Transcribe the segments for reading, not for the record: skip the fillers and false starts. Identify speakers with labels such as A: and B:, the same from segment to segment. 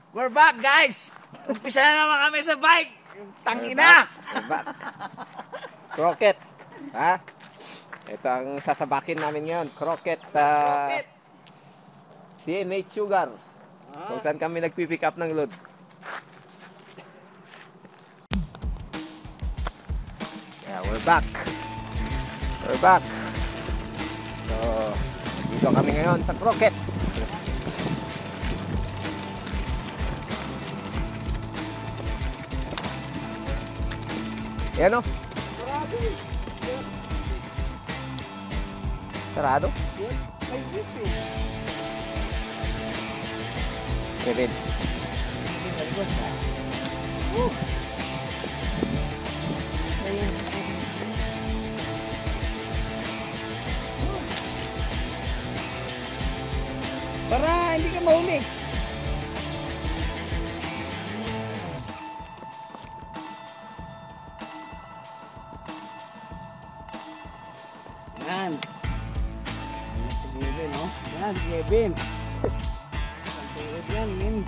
A: We're back, guys! Umpisa na naman kami sa bike! Tangina!
B: We're back. Croquet. Ha? Ito ang sasabakin namin ngayon. Croquet. CNH Sugar. Kung saan kami nagpipick up ng load. Yeah, we're back. We're back. So, dito kami ngayon sa Croquet. Yan o. Sarado? Kevin.
A: Para hindi ka mahuli. Yan. Si Kevin, no? Yan, si Kevin. Pagtulad yan, min.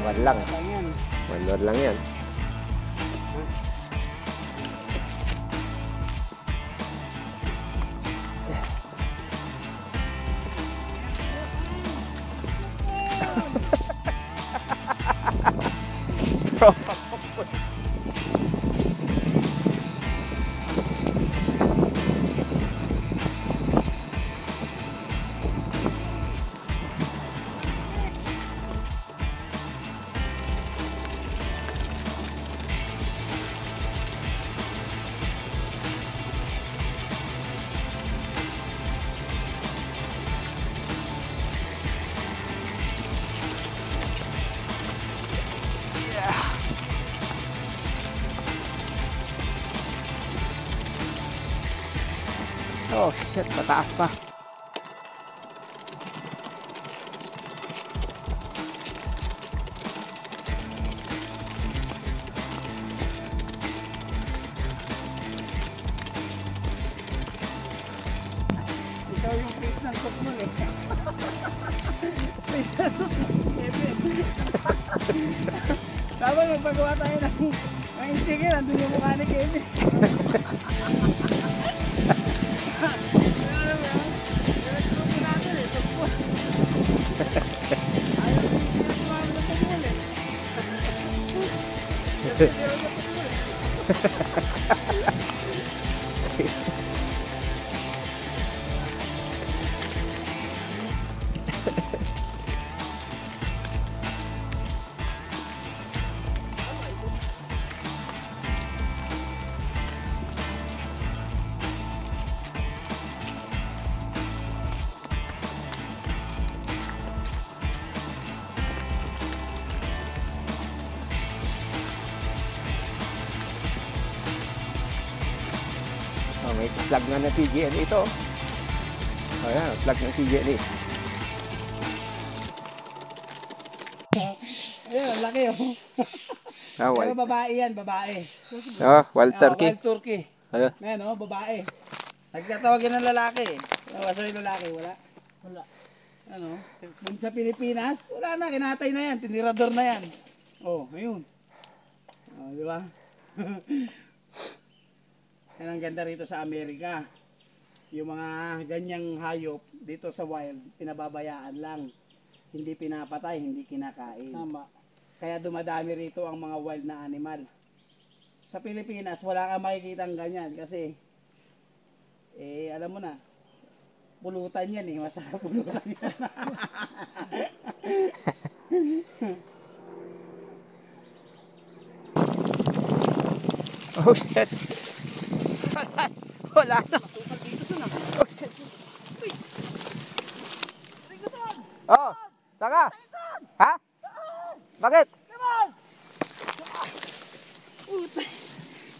B: One lang. One load lang yan.
A: Oh shit, mataas pa. Ikaw yung face ng tukmol eh. Face ng tukmol. Tapos magpagawa tayo ng sticker, andun yung mukha ni Kevin.
B: Oh, may plug nga ng TGL ito. Ayan, plug ng TGL.
A: Ayun, laki oh. Pero babae yan, babae.
B: Oh, wild turkey.
A: Wild turkey.
B: Ayan.
A: Ayan oh, babae. Nagtatawag yan ng lalaki. Tawaso yung lalaki, wala. Wala. Ano, kung sa Pilipinas, wala na, kinatay na yan, tinirador na yan. Oh, ayun. Oh, di ba? Yan ang ganda rito sa Amerika. Yung mga ganyang hayop dito sa wild, pinababayaan lang. Hindi pinapatay, hindi kinakain. Tama. Kaya dumadami rito ang mga wild na animal. Sa Pilipinas, wala kang makikitang ganyan kasi alam mo na, pulutan yan eh, masarap pulutan yan.
B: Oh shit. Wala na. Oh shit. Oh, taka. Ha? Bakit?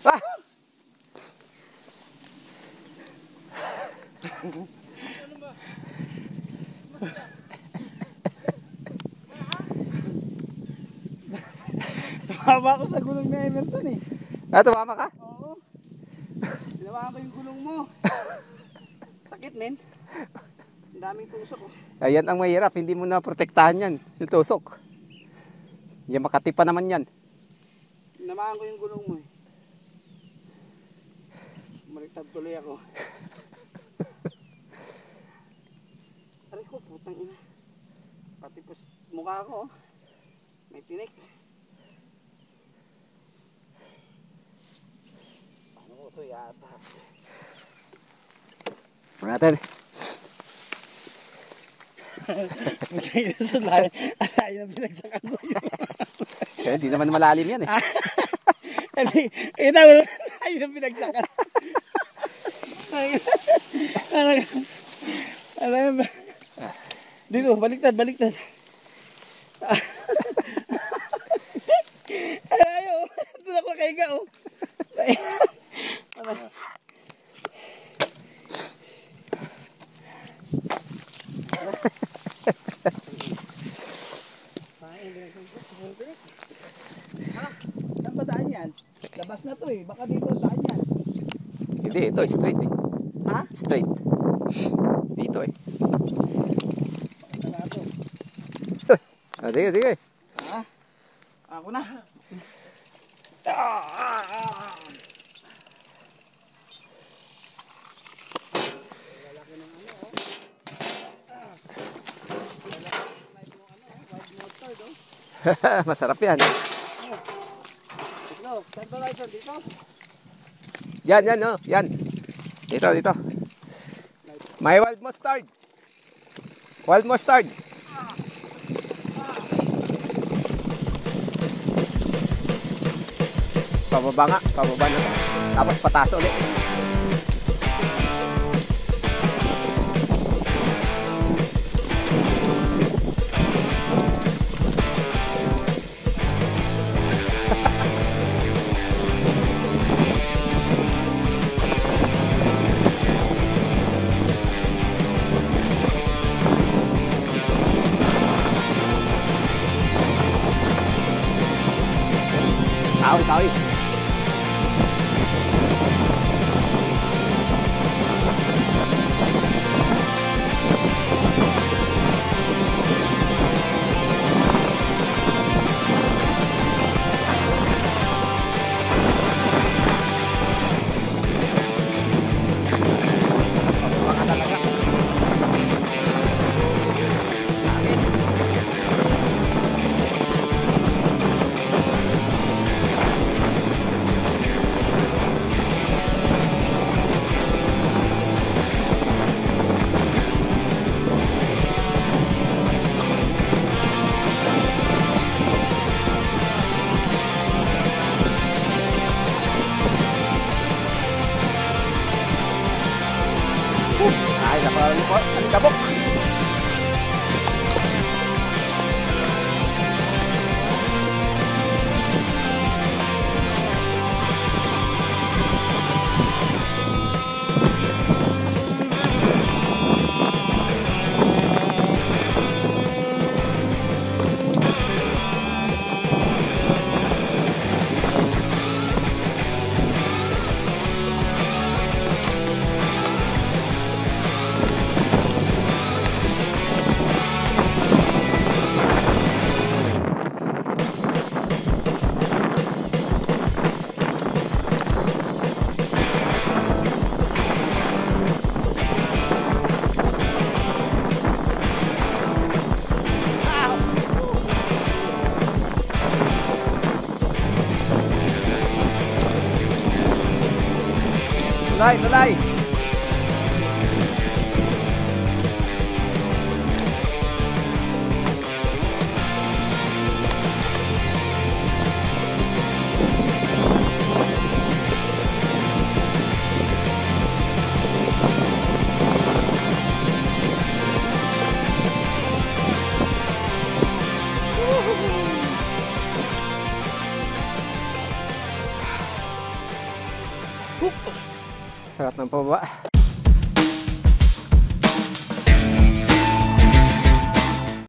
B: Ah!
A: Tumama ako sa gulong na Emerson eh.
B: Ah, tumama ka?
A: Oo. Tinawa ko yung gulong mo. Sakit, men. Ang daming tusok oh.
B: Ayan ang mahirap, hindi mo na protektahan yan, yung tusok. Yan makati pa naman yan.
A: Namaan ko yung gulong mo eh. Baliktad tuloy ako. Aray ko, putang ina. Pati po mukha ko, may tinik. Ano ko ito yata?
B: Natin.
A: Ayaw na pinagsakan ko yun.
B: Kaya hindi naman malalim yan eh.
A: Ito mo, ayaw na pinagsakan. Ano dito, baliktad. Ayaw, doon ako kay ka oh. Saan ba daan yan? Labas na to eh, baka dito daan yan.
B: Hindi, ito straight eh.
A: Ha?
B: Straight. Dito eh.
A: Baka na to.
B: Sige.
A: Ha? Ako na.
B: Masarap yan.
A: Dito, saan ba tayo dito?
B: Yan, no. Yan. Dito. May wild mustard. Wild mustard. Pababa na. Tapos pataas ulit. Kawi. Pababa talaga. Ay, napakalala po. Alikabok. Tulay. Sarap ng pababa.